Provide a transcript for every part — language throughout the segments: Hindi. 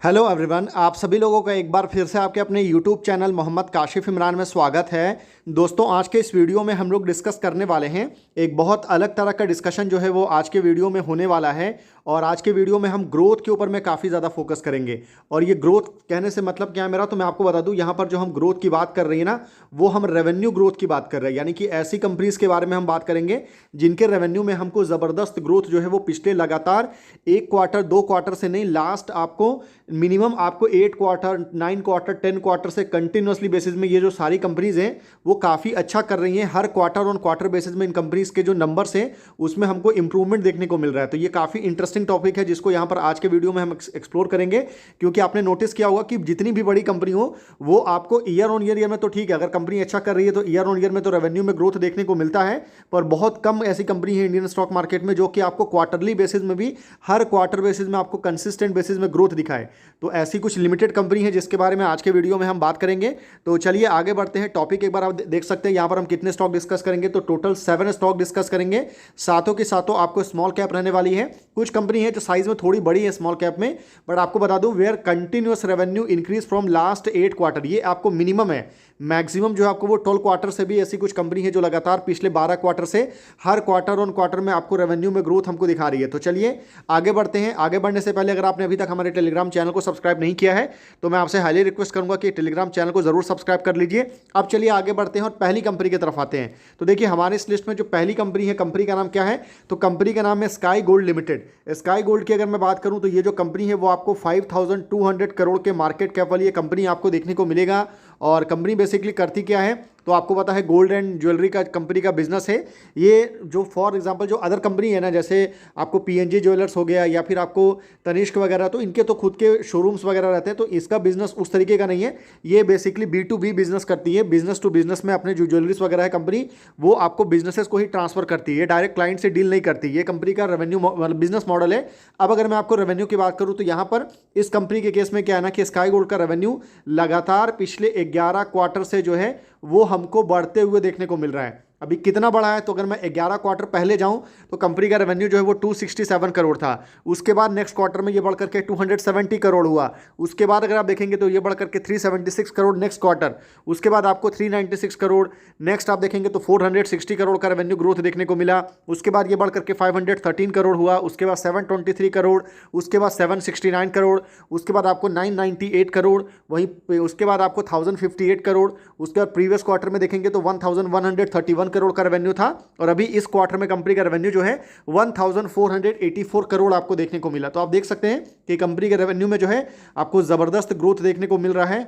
हेलो एवरीवन, आप सभी लोगों का एक बार फिर से आपके अपने यूट्यूब चैनल मोहम्मद काशिफ इमरान में स्वागत है। दोस्तों, आज के इस वीडियो में हम लोग डिस्कस करने वाले हैं एक बहुत अलग तरह का डिस्कशन जो है वो आज के वीडियो में होने वाला है। और आज के वीडियो में हम ग्रोथ के ऊपर में काफ़ी ज़्यादा फोकस करेंगे। और ये ग्रोथ कहने से मतलब क्या है मेरा, तो मैं आपको बता दूं, यहाँ पर जो हम ग्रोथ की बात कर रही है ना, वो हम रेवेन्यू ग्रोथ की बात कर रहे हैं। यानी कि ऐसी कंपनीज के बारे में हम बात करेंगे जिनके रेवेन्यू में हमको ज़बरदस्त ग्रोथ जो है वो पिछले लगातार 1 क्वार्टर 2 क्वार्टर से नहीं, लास्ट आपको मिनिमम आपको 8 क्वार्टर 9 क्वार्टर 10 क्वार्टर से कंटिन्यूसली बेसिस में ये जो सारी कंपनीज हैं वो काफ़ी अच्छा कर रही हैं। हर क्वार्टर ऑन क्वार्टर बेसिस में इन कंपनीज के जो नंबर्स हैं उसमें हमको इंप्रूवमेंट देखने को मिल रहा है। तो ये काफ़ी इंटरेस्टिंग टॉपिक है जिसको यहाँ पर आज के वीडियो में हम एक्सप्लोर करेंगे। क्योंकि आपने नोटिस किया होगा कि जितनी भी बड़ी कंपनी हो वो आपको ईयर ऑन ईयर में तो ठीक है, अगर कंपनी अच्छा कर रही है तो ईयर ऑन ईयर में तो रेवेन्यू में ग्रोथ देखने को मिलता है। पर बहुत कम ऐसी कंपनी है इंडियन स्टॉक मार्केट में जो कि आपको क्वार्टरली बेसिस में भी, हर क्वार्टर बेसिस में आपको कंसिस्टेंट बेसिस में ग्रोथ दिखाए। तो ऐसी कुछ लिमिटेड कंपनी है जिसके बारे में आज के वीडियो में हम बात करेंगे। तो चलिए आगे बढ़ते हैं। टॉपिक एक बार आप देख सकते हैं, यहाँ पर हम कितने स्टॉक डिस्कस करेंगे, तो टोटल 7 स्टॉक डिस्कस करेंगे। सातों की सातों आपको स्मॉल कैप रहने वाली है। कुछ कंपनी है जो साइज में थोड़ी बड़ी है स्मॉल कैप में, बट आपको बता दूं where continuous revenue increase from last 8 quarter, ये आपको मिनिमम है। मैक्सिमम जो आपको वो 12 क्वार्टर से भी ऐसी कुछ कंपनी है जो लगातार पिछले 12 क्वार्टर से हर क्वार्टर ऑन क्वार्टर में आपको रेवेन्यू में ग्रोथ हमको दिखा रही है। तो चलिए आगे बढ़ते हैं। आगे बढ़ने से पहले अगर आपने अभी तक हमारे टेलीग्राम चैनल को सब्सक्राइब नहीं किया है तो मैं आपसे हाईली रिक्वेस्ट करूंगा कि टेलीग्राम चैनल को जरूर सब्सक्राइब कर लीजिए। अब चलिए आगे बढ़ते हैं और पहली कंपनी की तरफ आते हैं। तो देखिए हमारे इस लिस्ट में जो पहली कंपनी है, कंपनी का नाम क्या है, तो कंपनी का नाम है sky gold limited. Sky gold की अगर मैं बात करूं तो ये जो कंपनी है वो आपको 5200 करोड़ के मार्केट कैप वाली ये कंपनी आपको देखने को मिलेगा। और कंपनी बेसिकली करती क्या है, तो आपको पता है गोल्ड एंड ज्वेलरी का कंपनी का बिजनेस है ये। जो फॉर एग्जांपल जो अदर कंपनी है ना, जैसे आपको पीएनजी ज्वेलर्स हो गया या फिर आपको तनिष्क वगैरह, तो इनके तो खुद के शोरूम्स वगैरह रहते हैं। तो इसका बिजनेस उस तरीके का नहीं है, ये बेसिकली B2B बिजनेस करती है। बिजनेस टू बिजनेस में अपने जो ज्वेलरीज वगैरह है कंपनी, वो आपको बिजनेसेस को ही ट्रांसफर करती है, डायरेक्ट क्लाइंट से डील नहीं करती। ये कंपनी का रेवेन्यू बिजनेस मॉडल है। अब अगर मैं आपको रेवेन्यू की बात करूँ तो यहाँ पर इस कंपनी के केस में क्या है ना कि स्काई गोल्ड का रेवेन्यू लगातार पिछले 11 क्वार्टर से जो है वो हमको बढ़ते हुए देखने को मिल रहा है। अभी कितना बढ़ा है, तो अगर मैं 11 क्वार्टर पहले जाऊं तो कंपनी का रेवेन्यू जो है वो 267 करोड़ था। उसके बाद नेक्स्ट क्वार्टर में ये बढ़ करके 270 करोड़ हुआ। उसके बाद अगर आप देखेंगे तो ये बढ़ करके 376 करोड़ नेक्स्ट क्वार्टर। उसके बाद आपको 396 करोड़, नेक्स्ट आप देखेंगे तो 460 करोड़ का रेवेन्यू ग्रोथ देखने को मिला। उसके बाद ये बढ़ करके 513 करोड़ हुआ। उसके बाद 723 करोड़, उसके बाद 769 करोड़, उसके बाद आपको 998 करोड़, वहीं उसके बाद आपको 1058 करोड़। उसके बाद प्रीवियस क्वार्टर में देखेंगे तो 1131 करोड़ का रेवेन्यू था। और अभी इस क्वार्टर में कंपनी का रेवेन्यू जो है 1484 करोड़ आपको देखने को मिला। तो आप देख सकते हैं कि कंपनी के रेवेन्यू में जो है आपको जबरदस्त ग्रोथ देखने को मिल रहा है।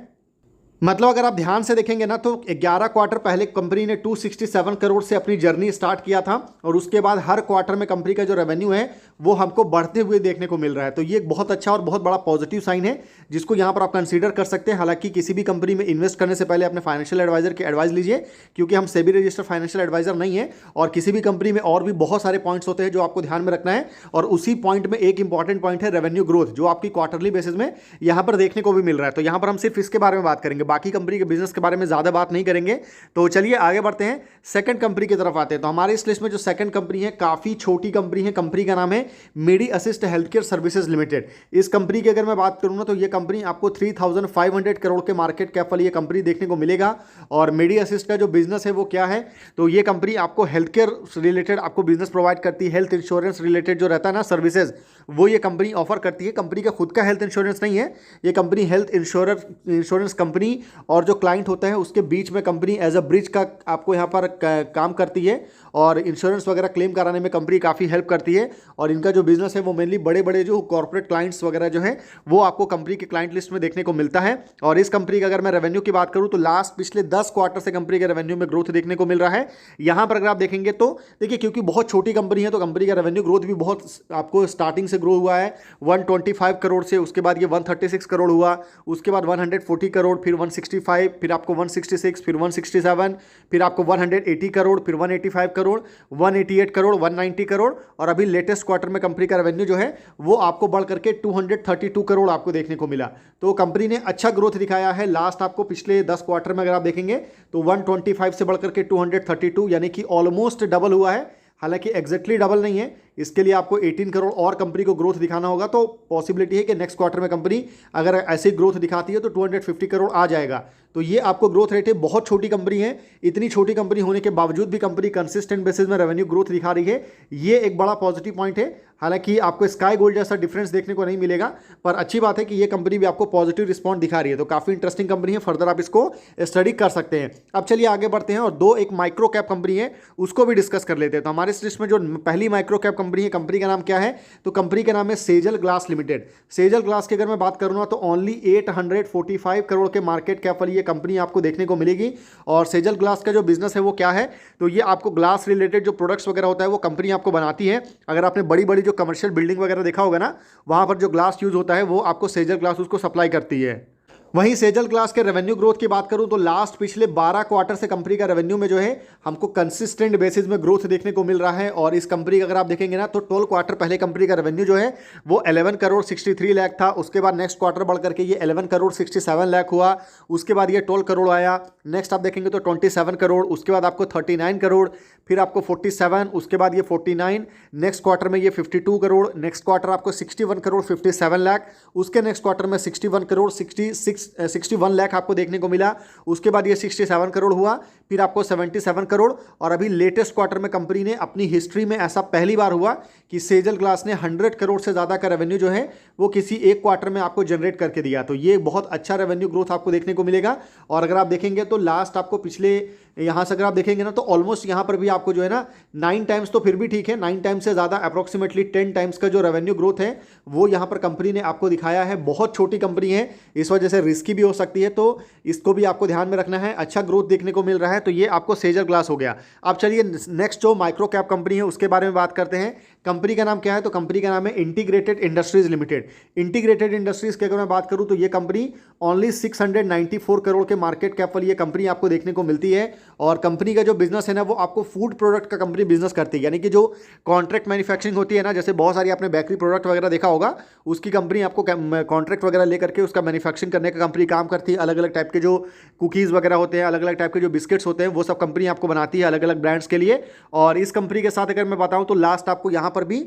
मतलब अगर आप ध्यान से देखेंगे ना तो 11 क्वार्टर पहले कंपनी ने 267 करोड़ से अपनी जर्नी स्टार्ट किया था और उसके बाद हर क्वार्टर में कंपनी का जो रेवेन्यू है वो हमको बढ़ते हुए देखने को मिल रहा है। तो ये एक बहुत अच्छा और बहुत बड़ा पॉजिटिव साइन है जिसको यहाँ पर आप कंसीडर कर सकते हैं। हालांकि किसी भी कंपनी में इन्वेस्ट करने से पहले अपने फाइनेंशियल एडवाइजर की एडवाइस लीजिए, क्योंकि हम सेबी रजिस्टर्ड फाइनेंशियल एडवाइजर नहीं है। और किसी भी कंपनी में और भी बहुत सारे पॉइंट्स होते हैं जो आपको ध्यान में रखना है। और उसी पॉइंट में एक इंपॉर्टेंट पॉइंट है रेवेन्यू ग्रोथ, जो आपकी क्वार्टरली बेसिस में यहाँ पर देखने को भी मिल रहा है। तो यहाँ पर हम सिर्फ इसके बारे में बात करेंगे, बाकी कंपनी के बिजनेस के बारे में ज्यादा बात नहीं करेंगे। तो चलिए आगे बढ़ते हैं, सेकंड कंपनी की तरफ आते हैं। तो हमारे इस लिस्ट में जो सेकंड कंपनी है काफी छोटी कंपनी है। कंपनी का नाम है मेडी असिस्ट हेल्थकेयर सर्विसेज लिमिटेड। इस कंपनी की अगर मैं बात करूं ना तो ये कंपनी आपको 3500 करोड़ के मार्केट कैप वाली ये कंपनी देखने को मिलेगा। और मेडी असिस्ट का जो बिजनेस है वो क्या है, तो ये कंपनी आपको हेल्थ केयर रिलेटेड आपको बिजनेस प्रोवाइड करती है। हेल्थ इंश्योरेंस रिलेटेड जो रहता है ना सर्विसेज, वो ये कंपनी ऑफर करती है। कंपनी का खुद का हेल्थ इंश्योरेंस नहीं है, ये कंपनी हेल्थ इंश्योरेंस कंपनी और जो क्लाइंट होता है उसके बीच में कंपनी एज अ ब्रिज का आपको यहाँ पर काम करती है। और इंश्योरेंस वगैरह क्लेम कराने में कंपनी काफ़ी हेल्प करती है। और इनका जो बिजनेस है वो मेनली बड़े बड़े जो कॉर्पोरेट क्लाइंट्स वगैरह जो है वो आपको कंपनी के क्लाइंट लिस्ट में देखने को मिलता है। और इस कंपनी का अगर मैं रेवेन्यू की बात करूँ तो लास्ट पिछले 10 क्वार्टर से कंपनी के रेवेन्यू में ग्रोथ देखने को मिल रहा है। यहाँ पर अगर आप देखेंगे तो देखिए, क्योंकि बहुत छोटी कंपनी है तो कंपनी का रेवेन्यू ग्रोथ भी बहुत आपको स्टार्टिंग से ग्रो हुआ है 125 करोड़ से। उसके बाद ये 136 करोड़ हुआ, उसके बाद 140 करोड़, फिर 165, फिर आपको 166, फिर 167, फिर आपको 180 करोड़, फिर 185 करोड़, 188 करोड़, 190 करोड़। और अभी लेटेस्ट क्वार्टर में कंपनी का रेवेन्यू जो है वो आपको बढ़ करके 232 करोड़ आपको देखने को मिला। तो कंपनी ने अच्छा ग्रोथ दिखाया है। लास्ट आपको पिछले 10 क्वार्टर में अगर आप देखेंगे तो 125 से बढ़ करके 232, यानी कि ऑलमोस्ट डबल हुआ है। हालांकि एग्जैक्टली डबल नहीं है, इसके लिए आपको 18 करोड़ और कंपनी को ग्रोथ दिखाना होगा। तो पॉसिबिलिटी है कि नेक्स्ट क्वार्टर में कंपनी अगर ऐसी ग्रोथ दिखाती है तो 250 करोड़ आ जाएगा। तो ये आपको ग्रोथ रेट है, बहुत छोटी कंपनी है। इतनी छोटी कंपनी होने के बावजूद भी कंपनी कंसिस्टेंट बेसिस में रेवेन्यू ग्रोथ दिखा रही है, ये एक बड़ा पॉजिटिव पॉइंट है। हालांकि आपको स्काई गोल्ड जैसा डिफरेंस देखने को नहीं मिलेगा, पर अच्छी बात है कि ये कंपनी भी आपको पॉजिटिव रिस्पॉन्स दिखा रही है। तो काफ़ी इंटरेस्टिंग कंपनी है, फर्दर आप इसको स्टडी कर सकते हैं। अब चलिए आगे बढ़ते हैं और दो एक माइक्रो कैप कंपनी है उसको भी डिस्कस कर लेते हैं। तो हमारे इस लिस्ट में जो पहली माइक्रो कैप कंपनी है, कंपनी का नाम क्या है? तो कंपनी का नाम है Sejal glass limited. Sejal glass की अगर मैं बात करूँ ना तो ओनली 845 करोड़ के मार्केट कैप वाली ये कंपनी आपको देखने को मिलेगी। और सेजल ग्लास का जो बिजनेस है वो क्या है? तो ये आपको ग्लास रिलेटेड जो प्रोडक्ट्स वगैरह होता है वो कंपनी आपको बनाती है। अगर आपने बड़ी बड़ी जो कमर्शियल बिल्डिंग वगैरह देखा होगा ना, वहां पर जो ग्लास यूज होता है वो आपको सेजल ग्लास उसको सप्लाई करती है। वहीं सेजल ग्लास के रेवेन्यू ग्रोथ की बात करूं तो लास्ट पिछले 12 क्वार्टर से कंपनी का रेवेन्यू में जो है हमको कंसिस्टेंट बेसिस में ग्रोथ देखने को मिल रहा है। और इस कंपनी का अगर आप देखेंगे ना तो 12 क्वार्टर पहले कंपनी का रेवेन्यू जो है वो 11 करोड़ 63 लाख था। उसके बाद नेक्स्ट क्वार्टर बढ़ करके ये 11 करोड़ 67 लाख हुआ। उसके बाद ये 12 करोड़ आया। नेक्स्ट आप देखेंगे तो 27 करोड़, उसके बाद आपको 39 करोड़, फिर आपको 47, उसके बाद ये 49, नेक्स्ट क्वार्टर में ये 52 करोड़, नेक्स्ट क्वार्टर आपको 61 करोड़ 57 लाख, उसके नेक्स्ट क्वार्टर में 61 करोड़ 61 लाख आपको देखने को मिला। उसके बाद ये 67 करोड़ हुआ, फिर आपको 77 करोड़। और अभी लेटेस्ट क्वार्टर में कंपनी ने अपनी हिस्ट्री में ऐसा पहली बार हुआ कि सेजल ग्लास ने 100 करोड़ से ज़्यादा का रेवेन्यू जो है वो किसी एक क्वार्टर में आपको जनरेट करके दिया। तो ये बहुत अच्छा रेवेन्यू ग्रोथ आपको देखने को मिलेगा। और अगर आप देखेंगे तो लास्ट आपको पिछले यहाँ से अगर आप देखेंगे ना तो ऑलमोस्ट यहाँ पर भी आपको जो है ना 9 टाइम्स, तो फिर भी ठीक है, 9 टाइम्स से ज़्यादा अप्रोक्सीमेटली 10 टाइम्स का जो रेवेन्यू ग्रोथ है वो यहाँ पर कंपनी ने आपको दिखाया है। बहुत छोटी कंपनी है, इस वजह से रिस्की भी हो सकती है, तो इसको भी आपको ध्यान में रखना है। अच्छा ग्रोथ देखने को मिल रहा है, तो ये आपको सेजल ग्लास हो गया। अब चलिए नेक्स्ट जो माइक्रो कैप कंपनी है उसके बारे में बात करते हैं। कंपनी का नाम क्या है? तो कंपनी का नाम है integrated industries limited. Integrated industries की अगर मैं बात करूं तो ये कंपनी ओनली 694 करोड़ के मार्केट कैप वाली ये कंपनी आपको देखने को मिलती है। और कंपनी का जो बिजनेस है ना वो आपको फूड प्रोडक्ट का कंपनी बिजनेस करती है, यानी कि जो कॉन्ट्रैक्ट मैन्युफैक्चरिंग होती है ना, जैसे बहुत सारी आपने बेकरी प्रोडक्ट वगैरह देखा होगा, उसकी कंपनी आपको कॉन्ट्रैक्ट वगैरह लेकर के उसका मैन्युफैक्चरिंग करने का कंपनी काम करती है। अलग अलग टाइप के जो कुकीज़ वगैरह होते हैं, अलग अलग टाइप के जो बिस्किट्स होते हैं, वो सब कंपनी आपको बनाती है अलग अलग ब्रांड्स के लिए। और इस कंपनी के साथ अगर मैं बताऊं तो लास्ट आपको यहाँ पर भी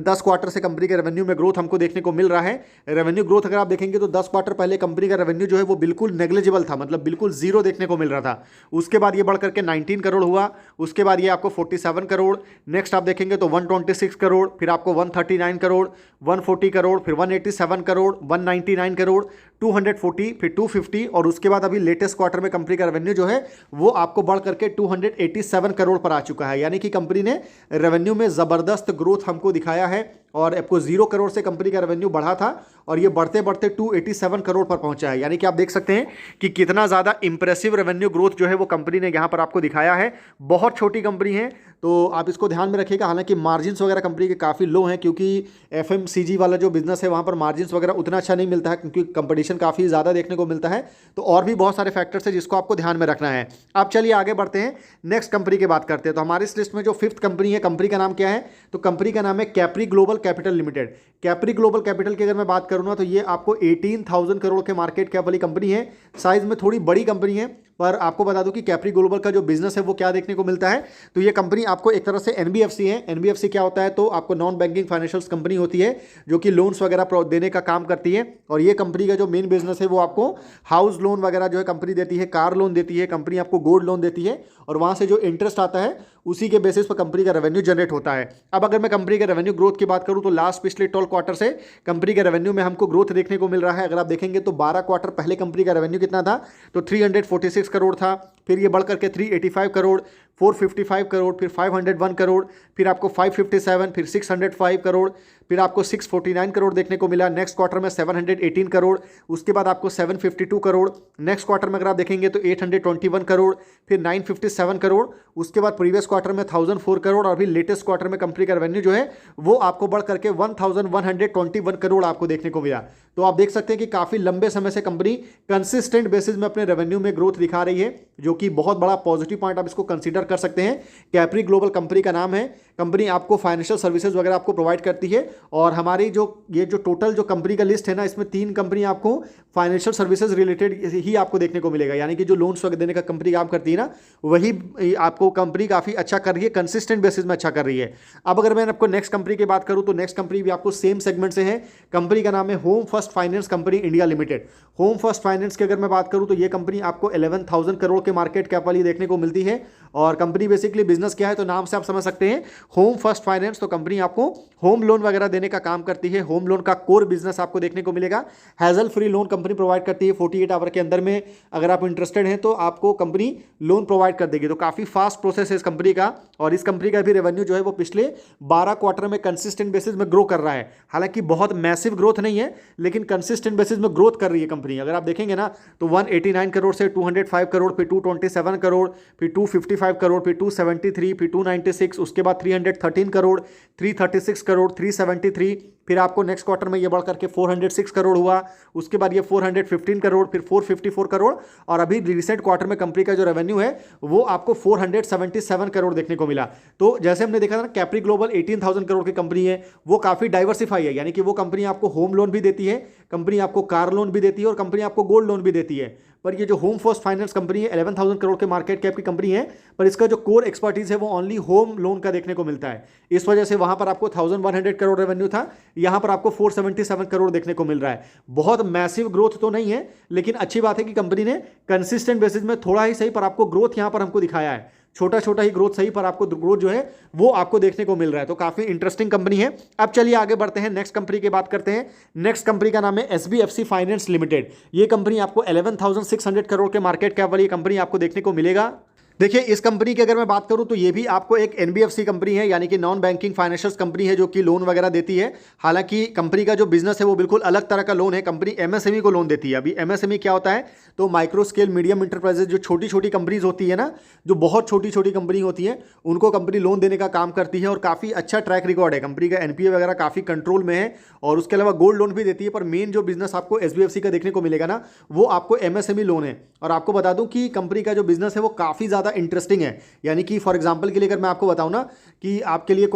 10 क्वार्टर से कंपनी के रेवेन्यू में ग्रोथ हमको देखने को मिल रहा है। रेवेन्यू ग्रोथ अगर आप देखेंगे तो 10 क्वार्टर पहले कंपनी का रेवेन्यू जो है वो बिल्कुल नेग्लिजिबल था, मतलब बिल्कुल जीरो देखने को मिल रहा था। उसके बाद ये बढ़ करके 19 करोड़ हुआ, उसके बाद ये आपको 47 करोड़, नेक्स्ट आप देखेंगे तो 126 करोड़, फिर आपको 139 करोड़, 140 करोड़, फिर 187 करोड़, 199 करोड़, 240, फिर 250, और उसके बाद अभी लेटेस्ट क्वार्टर में कंपनी का रेवेन्यू जो है वो आपको बढ़ करके 287 करोड़ पर आ चुका है। यानी कि कंपनी ने रेवेन्यू में ज़बरदस्त ग्रोथ हमको दिखाया है। और आपको 0 करोड़ से कंपनी का रेवेन्यू बढ़ा था और ये बढ़ते बढ़ते 287 करोड़ पर पहुंचा है। यानी कि आप देख सकते हैं कि कितना ज़्यादा इंप्रेसिव रेवेन्यू ग्रोथ जो है वो कंपनी ने यहाँ पर आपको दिखाया है। बहुत छोटी कंपनी है, तो आप इसको ध्यान में रखिएगा। हालांकि मार्जिन्स वगैरह कंपनी के काफ़ी लो हैं, क्योंकि FMCG वाला जो बिजनेस है वहाँ पर मार्जिन्स वगैरह उतना अच्छा नहीं मिलता है, क्योंकि कंपटीशन काफ़ी ज़्यादा देखने को मिलता है। तो और भी बहुत सारे फैक्टर्स है जिसको आपको ध्यान में रखना है। आप चलिए आगे बढ़ते हैं, नेक्स्ट कंपनी की बात करते हैं। तो हमारी इस लिस्ट में जो 5th कंपनी है, कंपनी का नाम क्या है? तो कंपनी का नाम है Capri global capital limited. Capri global capital की अगर मैं बात करूँ ना तो ये आपको 18,000 करोड़ के मार्केट कैप वाली कंपनी है। साइज में थोड़ी बड़ी कंपनी है, पर आपको बता दूं कि कैप्री ग्लोबल का जो बिजनेस है वो क्या देखने को मिलता है। तो ये कंपनी आपको एक तरह से NBFC है। NBFC क्या होता है? तो आपको नॉन बैंकिंग फाइनेंशियल कंपनी होती है जो कि लोन्स वगैरह देने का काम करती है। और ये कंपनी का जो मेन बिजनेस है वो आपको हाउस लोन वगैरह जो है कंपनी देती है, कार लोन देती है कंपनी, आपको गोल्ड लोन देती है, और वहाँ से जो इंटरेस्ट आता है उसी के बेसिस पर कंपनी का रेवेन्यू जनरेट होता है। अब अगर मैं कंपनी के रेवेन्यू ग्रोथ की बात करूं तो लास्ट पिछले 12 क्वार्टर से कंपनी के रेवेन्यू में हमको ग्रोथ देखने को मिल रहा है। अगर आप देखेंगे तो 12 क्वार्टर पहले कंपनी का रेवेन्यू कितना था? तो 346 करोड़ था, फिर ये बढ़ करके 385 करोड़, 455 करोड़, फिर 501 करोड़, फिर आपको 557, फिर 605 करोड़, फिर आपको 649 करोड़ देखने को मिला। नेक्स्ट क्वार्टर में 718 करोड़, उसके बाद आपको 752 करोड़, नेक्स्ट क्वार्टर में अगर आप देखेंगे तो 821 करोड़, फिर 957 करोड़, उसके बाद प्रीवियस क्वार्टर में 1004 करोड़, और अभी लेटेस्ट क्वार्टर में कंपनी का रेवेन्यू जो है वो आपको बढ़ करके 1121 करोड़ आपको देखने को मिला। तो आप देख सकते हैं कि काफ़ी लंबे समय से कंपनी कंसिस्टेंट बेसिस में अपने रेवेन्यू में ग्रोथ दिखा रही है, जो कि बहुत बड़ा पॉजिटिव पॉइंट आप इसको कंसीडर कर सकते हैं। कैप्री ग्लोबल कंपनी का नाम है। कंपनी आपको फाइनेंशियल सर्विसेज वगैरह आपको प्रोवाइड करती है। और हमारी ये जो टोटल जो कंपनी का लिस्ट है ना, इसमें 3 कंपनी आपको फाइनेंशियल सर्विसेज रिलेटेड ही आपको देखने को मिलेगा, यानी कि जो लोन्स वगैरह देने का कंपनी काम करती है ना, वही आपको कंपनी काफ़ी अच्छा कर रही है, कंसिस्टेंट बेसिस में अच्छा कर रही है। अब अगर मैं आपको नेक्स्ट कंपनी की बात करूँ तो नेक्स्ट कंपनी भी आपको सेम सेगमेंट से है। कंपनी का नाम है home first finance company India limited. Home first finance की अगर मैं बात करूँ तो ये कंपनी आपको 11,000 करोड़ के मार्केट कैप वाली देखने को मिलती है। और कंपनी बेसिकली बिजनेस क्या है तो नाम से आप समझ सकते हैं, होम फर्स्ट फाइनेंस। तो कंपनी आपको होम लोन वगैरह देने का काम करती है। होम लोन का कोर बिजनेस आपको देखने को मिलेगा। Hassle free loan company provide करती है। 48 आवर के अंदर में अगर आप इंटरेस्टेड हैं तो आपको कंपनी लोन प्रोवाइड कर देगी। तो काफ़ी फास्ट प्रोसेस है इस कंपनी का। और इस कंपनी का भी रेवेन्यू जो है वो पिछले 12 क्वार्टर में कंसिस्टेंट बेसिस में ग्रो कर रहा है। हालांकि बहुत मैसिव ग्रोथ नहीं है, लेकिन कंसिस्टेंट बेसिस में ग्रोथ कर रही है कंपनी। अगर आप देखेंगे ना तो 189 करोड़ से 205 करोड़, फिर 227 करोड़, फिर 255 करोड़, फिर 273, फिर 296, उसके बाद 313 करोड़, 336 करोड़, 373, फिर आपको नेक्स्ट क्वार्टर में ये बढ़ करके 406 करोड़ हुआ। उसके बाद ये 415 करोड़, फिर 454 करोड़, और अभी रिसेंट क्वार्टर में कंपनी का जो रेवेन्यू है वो आपको 477 करोड़ देखने को मिला। तो जैसे हमने देखा था ना, कैप्री ग्लोबल 18,000 करोड़ की कंपनी है, वो काफ़ी डाइवर्सिफाई है, यानी कि वो कंपनी आपको होम लोन भी देती है, कंपनी आपको कार लोन भी देती है, और कंपनी आपको गोल्ड लोन भी देती है। पर ये जो होम फर्स्ट फाइनेंस कंपनी है 11,000 करोड़ के मार्केट कैप की कंपनी है, पर इसका जो कोर एक्सपर्टीज है वो ओनली होम लोन का देखने को मिलता है। इस वजह से वहां पर आपको 1,100 करोड़ रेवेन्यू था, यहां पर आपको 477 करोड़ देखने को मिल रहा है। बहुत मैसिव ग्रोथ तो नहीं है, लेकिन अच्छी बात है कि कंपनी ने कंसिस्टेंट बेसिस में थोड़ा ही सही पर आपको ग्रोथ यहां पर हमको दिखाया है। छोटा छोटा ही ग्रोथ सही, पर आपको ग्रोथ जो है वो आपको देखने को मिल रहा है। तो काफी इंटरेस्टिंग कंपनी है। अब चलिए आगे बढ़ते हैं, नेक्स्ट कंपनी की बात करते हैं। नेक्स्ट कंपनी का नाम है SBFC फाइनेंस लिमिटेड। ये कंपनी आपको 11,600 करोड़ के मार्केट कैप वाली कंपनी आपको देखने को मिलेगा। देखिए, इस कंपनी की अगर मैं बात करूं तो ये भी आपको एक NBFC कंपनी है, यानी कि नॉन बैंकिंग फाइनेंशियल कंपनी है, जो कि लोन वगैरह देती है। हालांकि कंपनी का जो बिजनेस है वो बिल्कुल अलग तरह का लोन है। कंपनी MSME को लोन देती है। अभी MSME क्या होता है तो माइक्रो स्केल मीडियम इंटरप्राइजेज, जो छोटी छोटी कंपनीज होती है ना, जो बहुत छोटी छोटी कंपनी होती है, उनको कंपनी लोन देने का काम करती है। और काफ़ी अच्छा ट्रैक रिकॉर्ड है कंपनी का, NPA वगैरह काफ़ी कंट्रोल में है। और उसके अलावा गोल्ड लोन भी देती है। पर मेन जो बिजनेस आपको SBFC का देखने को मिलेगा ना, वो आपको MSME लोन है। और आपको बता दूं कि कंपनी का जो बिजनेस है वो काफ़ी ज़्यादा इंटरेस्टिंग है। यानी कि फॉर एग्जांपल के लिए अगर मैं आपको बताऊं ना कि आपके लिए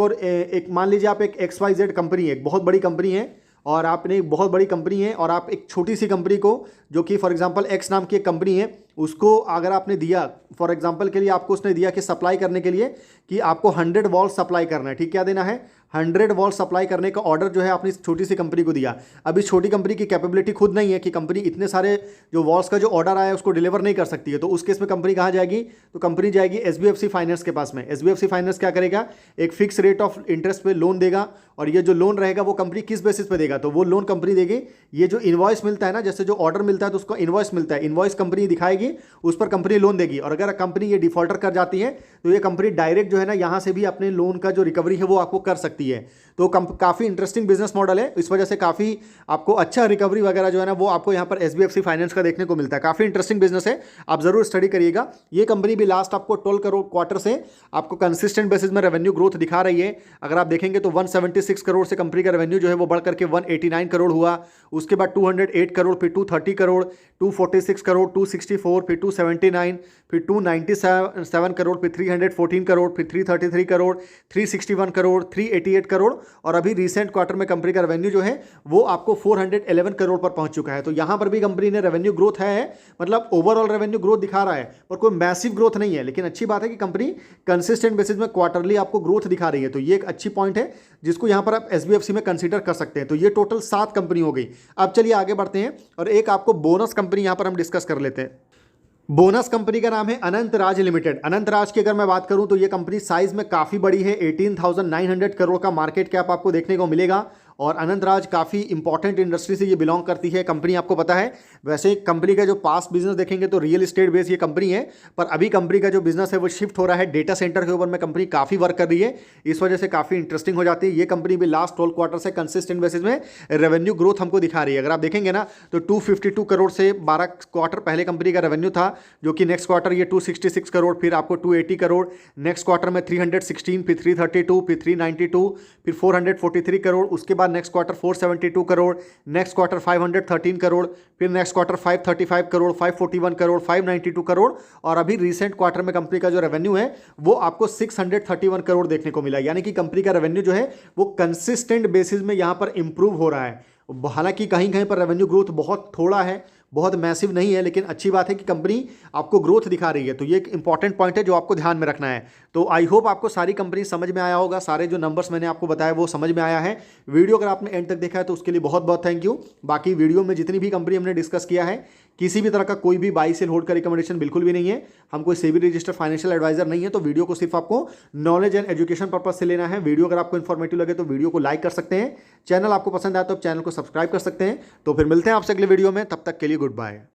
एक मान लीजिए आप एक XYZ कंपनी है, एक बहुत बड़ी कंपनी है, और आपने एक बहुत बड़ी कंपनी है, और आप एक छोटी सी कंपनी को, जो कि फॉर एग्जांपल X नाम की एक कंपनी है, उसको अगर आपने दिया, फॉर एग्जांपल के लिए आपको उसने दिया कि सप्लाई करने के लिए कि आपको 100 वॉल्व सप्लाई करना है। ठीक, क्या देना है? 100 वॉल्व सप्लाई करने का ऑर्डर जो है आपने इस छोटी सी कंपनी को दिया। अब इस छोटी कंपनी की कैपेबिलिटी खुद नहीं है कि कंपनी इतने सारे जो वॉल्व्स का जो ऑर्डर आया है उसको डिलीवर नहीं कर सकती है। तो उस केस में कंपनी कहाँ जाएगी? तो कंपनी जाएगी SBFC फाइनेंस के पास में। SBFC फाइनेंस क्या करेगा? एक फिक्स रेट ऑफ इंटरेस्ट पे लोन देगा, और ये जो लोन रहेगा वो कंपनी किस बेसिस पे देगा? तो वो लोन कंपनी देगी, ये जो इनवॉइस मिलता है ना, जैसे जो ऑर्डर मिलता है तो उसको इनवॉइस मिलता है, इनवॉइस कंपनी दिखाएगी, उस पर कंपनी लोन देगी। और अगर कंपनी ये डिफॉल्टर कर जाती है तो ये कंपनी डायरेक्ट जो है ना, यहाँ से भी अपने लोन का जो रिकवरी है वो आपको कर सकती है। तो काफ़ी इंटरेस्टिंग बिजनेस मॉडल है, इस वजह से काफ़ी आपको अच्छा रिकवरी वगैरह जो है ना वो आपको यहाँ पर SBFC फाइनेंस का देखने को मिलता है। काफ़ी इंटरेस्टिंग बिजनेस है, आप जरूर स्टडी करिएगा। ये कंपनी भी लास्ट आपको 12 करोड़ क्वार्टर से आपको कंसिस्टेंट बेसिस में रेवेन्यू ग्रोथ दिखा रही है। अगर आप देखेंगे तो 176 करोड़ से कंपनी का रेवेन्यू जो है वो बढ़ करके 189 करोड़ हुआ। उसके बाद 208 करोड़, फिर 230 करोड़, 246 करोड़, 264, फिर 279, फिर 297 करोड़, फिर 314 करोड़, फिर 333 करोड़, 361 करोड़, 388 करोड़, और अभी रिसेंट क्वार्टर में कंपनी का रेवेन्यू जो है वो आपको 411 करोड़ पर पहुंच चुका है। तो यहां पर भी कंपनी ने रेवेन्यू ग्रोथ है, मतलब ओवरऑल रेवेन्यू ग्रोथ दिखा रहा है, और कोई मैसिव ग्रोथ नहीं है। लेकिन अच्छी बात है कि कंपनी कंसिस्टेंट बेसिस में क्वार्टरली आपको ग्रोथ दिखा रही है। तो ये एक अच्छी पॉइंट है जिसको यहां पर आप SBFC में कंसीडर कर सकते हैं। तो ये टोटल 7 कंपनी हो गई। अब चलिए आगे बढ़ते हैं, और एक आपको बोनस कंपनी यहां पर हम डिस्कस कर लेते हैं। बोनस कंपनी का नाम है अनंत राज लिमिटेड। अनंत राज की अगर मैं बात करूं तो ये कंपनी साइज में काफ़ी बड़ी है। 18,900 करोड़ का मार्केट कैप आपको देखने को मिलेगा। और अनंत राज काफ़ी इंपॉर्टेंट इंडस्ट्री से ये बिलोंग करती है कंपनी, आपको पता है। वैसे कंपनी का जो पास्ट बिजनेस देखेंगे तो रियल एस्टेट बेस्ड ये कंपनी है, पर अभी कंपनी का जो बिजनेस है वो शिफ्ट हो रहा है डेटा सेंटर के ऊपर में। कंपनी काफ़ी वर्क कर रही है, इस वजह से काफ़ी इंटरेस्टिंग हो जाती है। ये कंपनी भी लास्ट 12 क्वार्टर से कंसिस्टेंट बेसिस में रेवेन्यू ग्रोथ हमको दिखा रही है। अगर आप देखेंगे ना तो 252 करोड़ से 12 क्वार्टर पहले कंपनी का रेवेन्यू था, जो कि नेक्स्ट क्वार्टर ये 266 करोड़, फिर आपको 280 करोड़, नेक्स्ट क्वार्टर में 316, फिर 332, फिर 392, फिर 443 करोड़। उसके बाद बाद next quarter 472 crore, next quarter 513 crore, फिर नेक्स्ट क्वार्टर 535 करोड़, 541 करोड़, 592 करोड़, और अभी रिसेंट क्वार्टर में कंपनी का जो रेवेन्यू है वो आपको 631 करोड़ देखने को मिला। यानी कि कंपनी का रेवेन्यू जो है वो कंसिस्टेंट बेसिस में यहां पर इंप्रूव हो रहा है। हालांकि कहीं कहीं पर रेवेन्यू ग्रोथ बहुत थोड़ा है, बहुत मैसिव नहीं है, लेकिन अच्छी बात है कि कंपनी आपको ग्रोथ दिखा रही है। तो ये एक इंपॉर्टेंट पॉइंट है जो आपको ध्यान में रखना है। तो आई होप आपको सारी कंपनी समझ में आया होगा, सारे जो नंबर्स मैंने आपको बताया वो समझ में आया है। वीडियो अगर आपने एंड तक देखा है तो उसके लिए बहुत बहुत थैंक यू। बाकी वीडियो में जितनी भी कंपनी हमने डिस्कस किया है, किसी भी तरह का कोई भी बाई सेल होल्ड का रिकमेंडेशन बिल्कुल भी नहीं है। हम कोई सेबी रजिस्टर्ड फाइनेंशियल एडवाइजर नहीं है। तो वीडियो को सिर्फ आपको नॉलेज एंड एजुकेशन पर्पज से लेना है। वीडियो अगर आपको इन्फॉर्मेटिव लगे तो वीडियो को लाइक कर सकते हैं, चैनल आपको पसंद आया तो चैनल को सब्सक्राइब कर सकते हैं। तो फिर मिलते हैं आपसे अगले वीडियो में, तब तक के लिए गुड बाय।